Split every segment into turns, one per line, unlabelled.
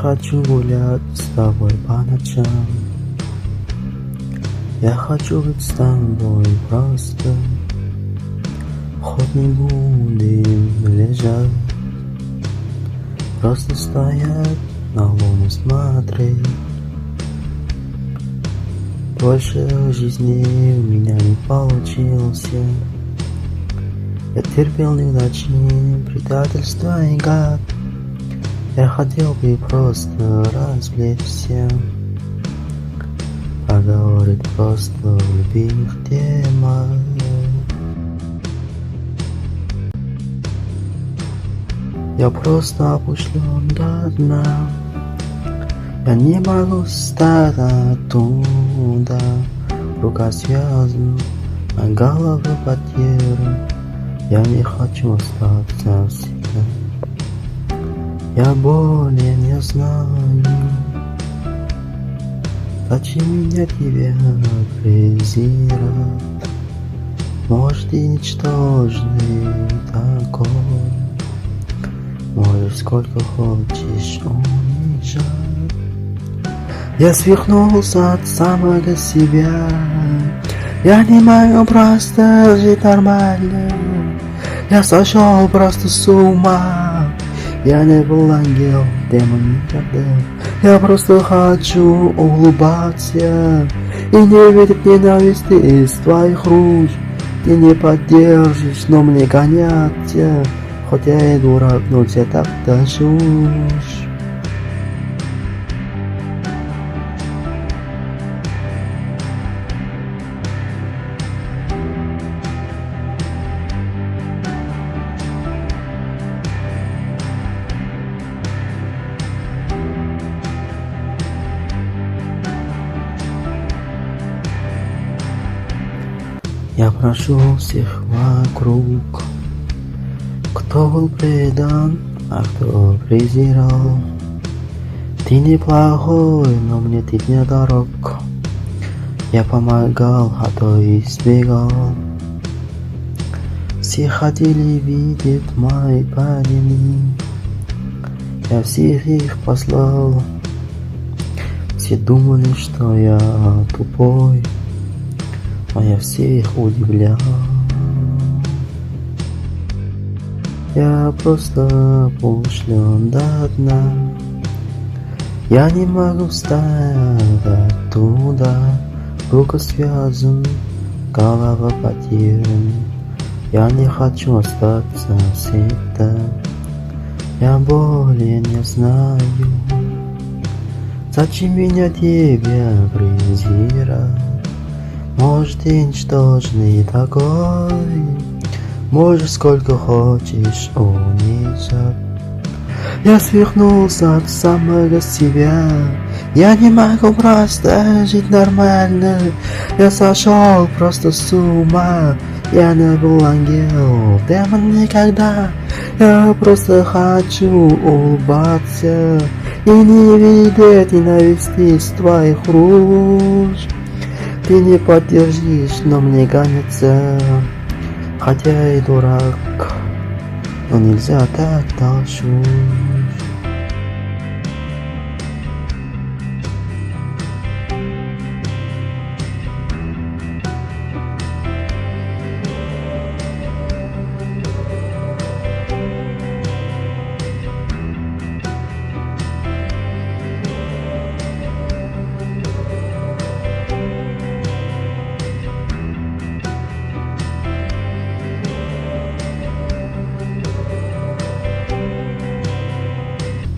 хочу гулять с тобой по ночам. Я хочу быть с тобой просто. Хоть не будем лежать, просто стоять на луну смотреть. Больше в жизни у меня не получился. Я терпел неудачи, предательство и гад. Я хотел бы просто развлечься, поговорить просто в любимых темах. Я просто опущен до дна. Я не могу встать оттуда. Рука связана, а голова потеряна. Я не хочу остаться всегда. Я более не знаю, зачем меня тебя презирать. Может, ты ничтожный такой, можешь сколько хочешь унижать. Я свихнулся от самого себя. Я не могу просто жить нормально. Я сошел просто с ума. Я не был ангел, демон никогда. Я просто хочу улыбаться и не видеть ненависти из твоих рук. Ты не поддержишь, но мне гоняться. Хоть я и дурак, но тебя так тащусь. Я прошу всех вокруг, кто был предан, а кто презирал. Ты неплохой, но мне ты не дорог. Я помогал, а то избегал. Все хотели видеть мои падения. Я всех их послал. Все думали, что я тупой, а я всех удивлял. Я просто опущен до дна. Я не могу встать оттуда. Рука связана, голова потеряна. Я не хочу остаться всегда. Я более не знаю, зачем меня тебя презирать. Может, ты ничтожный такой, можешь сколько хочешь унижать. Я свихнулся от самого себя. Я не могу просто жить нормально. Я сошел просто с ума. Я не был ангел, демон никогда. Я просто хочу улыбаться и не видеть ненависти из твоих рук. Ты не поддержишь, но мне гонится. Хотя я и дурак, но нельзя так толчусь.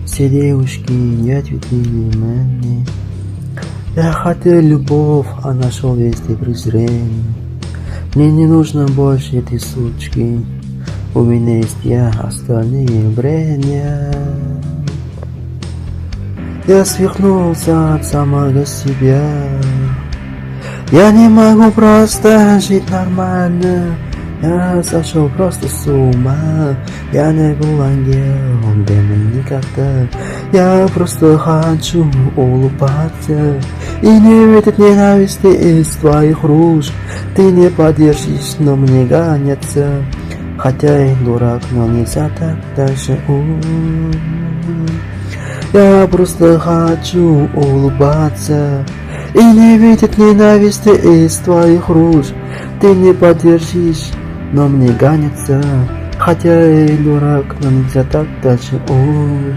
Все девушки не ответили мне. Я хотел любовь, а нашел везде презрение. Мне не нужно больше этой сучки. У меня есть я, остальные бредня. Я свихнулся от самого себя. Я не могу просто жить нормально. Я сошел просто с ума. Я не был ангелом, демон никогда. Я просто хочу улыбаться и не видеть ненависти из твоих рук. Ты не поддержишь, но мне гонятся. Хотя и дурак, но нельзя так дальше. Я просто хочу улыбаться и не видеть ненависти из твоих рук. Ты не поддержишь, но мне гонится. Хотя я и дурак, но нельзя так дальше уж.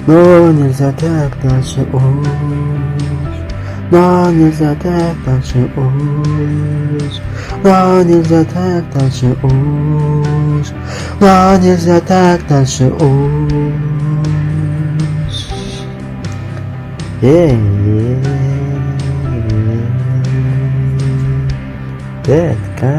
Но нельзя так дальше уж. Но нельзя так дальше уж. Но нельзя так дальше уж. Но нельзя так дальше уж. Детка.